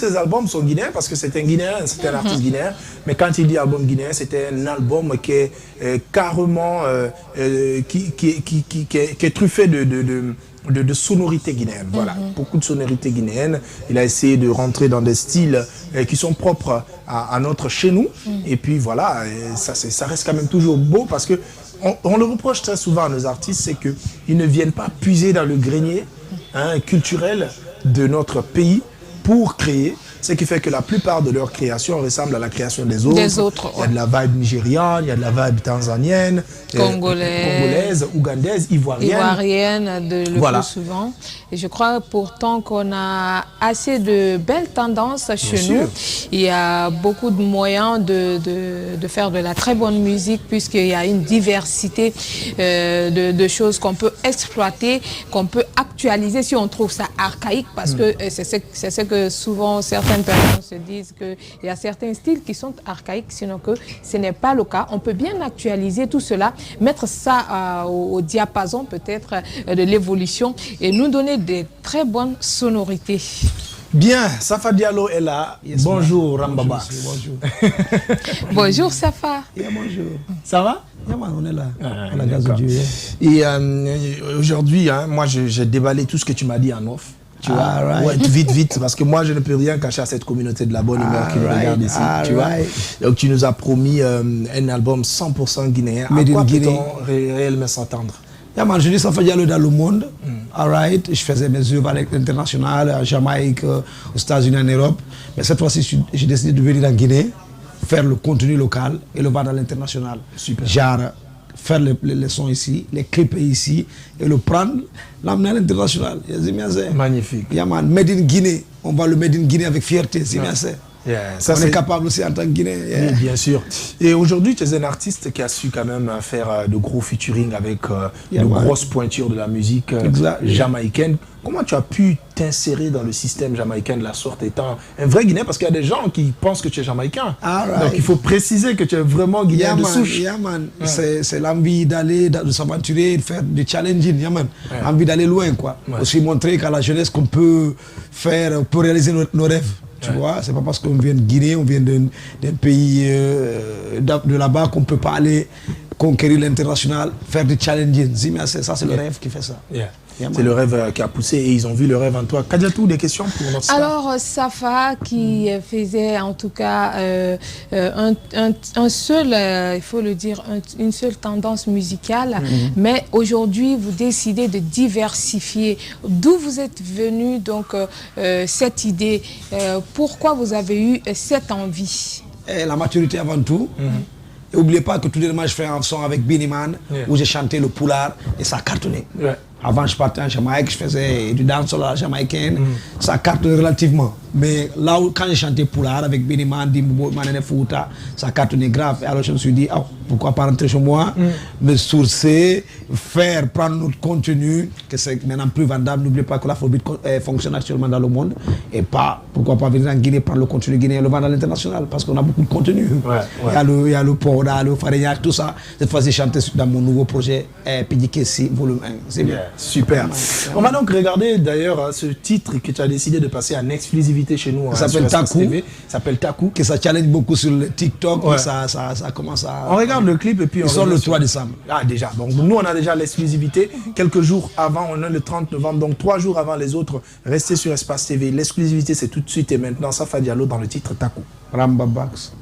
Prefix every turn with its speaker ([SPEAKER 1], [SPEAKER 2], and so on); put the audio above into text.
[SPEAKER 1] Ces albums sont guinéens parce que c'est un Guinéen, c'est un artiste guinéen. Mais quand il dit album guinéen, c'était un album qui est carrément qui est truffé de sonorités guinéennes. Voilà, beaucoup de sonorités guinéennes. Il a essayé de rentrer dans des styles qui sont propres à notre chez nous. Et puis voilà, ça reste quand même toujours beau parce que on le reproche très souvent à nos artistes, c'est qu'ils ne viennent pas puiser dans le grenier culturel de notre pays pour créer, ce qui fait que la plupart de leurs créations ressemblent à la création des autres. Il y a de la vibe nigériane, il y a de la vibe tanzanienne, congolaise, ougandaise, ivoirienne.
[SPEAKER 2] Le plus souvent. Et je crois pourtant qu'on a assez de belles tendances chez nous. Il y a beaucoup de moyens de faire de la très bonne musique puisqu'il y a une diversité de choses qu'on peut exploiter, qu'on peut actualiser si on trouve ça archaïque parce que c'est ce que souvent certaines personnes se disent qu'il y a certains styles qui sont archaïques, sinon que ce n'est pas le cas. On peut bien actualiser tout cela, mettre ça au diapason peut-être de l'évolution et nous donner des très bonnes sonorités.
[SPEAKER 1] Bien, Safa Diallo est là. Yes, bonjour Rambaba.
[SPEAKER 3] Bonjour.
[SPEAKER 2] Bonjour Safa.
[SPEAKER 3] Bonjour.
[SPEAKER 1] Ça va?
[SPEAKER 3] On est là. À la grâce de Dieu.
[SPEAKER 1] Et aujourd'hui, moi j'ai déballé tout ce que tu m'as dit en off. Tu vois, ouais, vite, parce que moi je ne peux rien cacher à cette communauté de la bonne humeur qui me regarde ici, tu vois. Donc tu nous as promis un album 100% guinéen. À quoi peut-on réellement s'entendre?
[SPEAKER 3] Je dis ça fait Diallo dans le monde. Je faisais mes œuvres avec l'international, à Jamaïque, aux États-Unis, en Europe. Mais cette fois-ci, j'ai décidé de venir en Guinée, faire le contenu local et le vendre à l'international. Genre, faire les sons ici, les clips ici, et le prendre, l'amener à l'international.
[SPEAKER 1] Magnifique.
[SPEAKER 3] Made in Guinée. On va le Made in Guinée avec fierté.
[SPEAKER 1] Ça,
[SPEAKER 3] on est capable aussi en tant que Guinéen.
[SPEAKER 1] Oui, bien sûr. Et aujourd'hui, tu es un artiste qui a su quand même faire de gros featuring avec de grosses pointures de la musique jamaïcaine. Comment tu as pu t'insérer dans le système jamaïcain de la sorte étant un vrai Guinéen? Parce qu'il y a des gens qui pensent que tu es jamaïcain. Donc il faut préciser que tu es vraiment Guinéen de souche.
[SPEAKER 3] C'est l'envie d'aller, de s'aventurer, de faire du challenging. Envie d'aller loin, quoi. Aussi montrer qu'à la jeunesse qu'on peut faire, pour réaliser nos rêves. Tu vois, c'est pas parce qu'on vient de Guinée, on vient d'un pays de là-bas qu'on peut pas aller conquérir l'international, faire du challenging. Ça, c'est le rêve qui fait ça.
[SPEAKER 1] C'est le rêve qui a poussé et ils ont vu le rêve en toi. Kadiatou, des questions pour notre star?
[SPEAKER 2] Alors, Safa qui faisait en tout cas un seul, il faut le dire, une seule tendance musicale, mais aujourd'hui vous décidez de diversifier. D'où vous êtes venu donc cette idée? Pourquoi vous avez eu cette envie?
[SPEAKER 3] La maturité avant tout. Et n'oubliez pas que tout dernièrement je fais un son avec Biniman où j'ai chanté le Poulard et ça a cartonné. Avant je partais en Jamaïque, je faisais du dancehall à la jamaïcaine, ça cartonne relativement. Mais là où, quand j'ai chanté Poulard avec Biniman, Dimbo, Manene Fouta, ça a cartonné grave. Et alors je me suis dit, pourquoi pas rentrer chez moi, me sourcer, prendre notre contenu, que c'est maintenant plus vendable. N'oubliez pas que l'afrobeat fonctionne actuellement dans le monde. Et pourquoi pas venir en Guinée, prendre le contenu guinéen et le vendre à l'international, parce qu'on a beaucoup de contenu. Il y a le Poda, le Fareyak, tout ça. Cette fois-ci, j'ai chanté dans mon nouveau projet, Pidikessi, volume 1. C'est bien.
[SPEAKER 1] Super. On va donc regarder d'ailleurs ce titre que tu as décidé de passer en exclusivité chez nous.
[SPEAKER 3] Ça s'appelle Takou.
[SPEAKER 1] Ça s'appelle Takou.
[SPEAKER 3] Que ça challenge beaucoup sur le TikTok. Ça commence à...
[SPEAKER 1] On regarde le clip et puis on
[SPEAKER 3] sort le 3 décembre.
[SPEAKER 1] Ah déjà. Donc nous on a déjà l'exclusivité. Quelques jours avant, on est le 30 novembre. Donc 3 jours avant les autres. Restez sur Espace TV. L'exclusivité c'est tout de suite et maintenant. Safa Diallo dans le titre Takou.
[SPEAKER 3] Ramba Bax.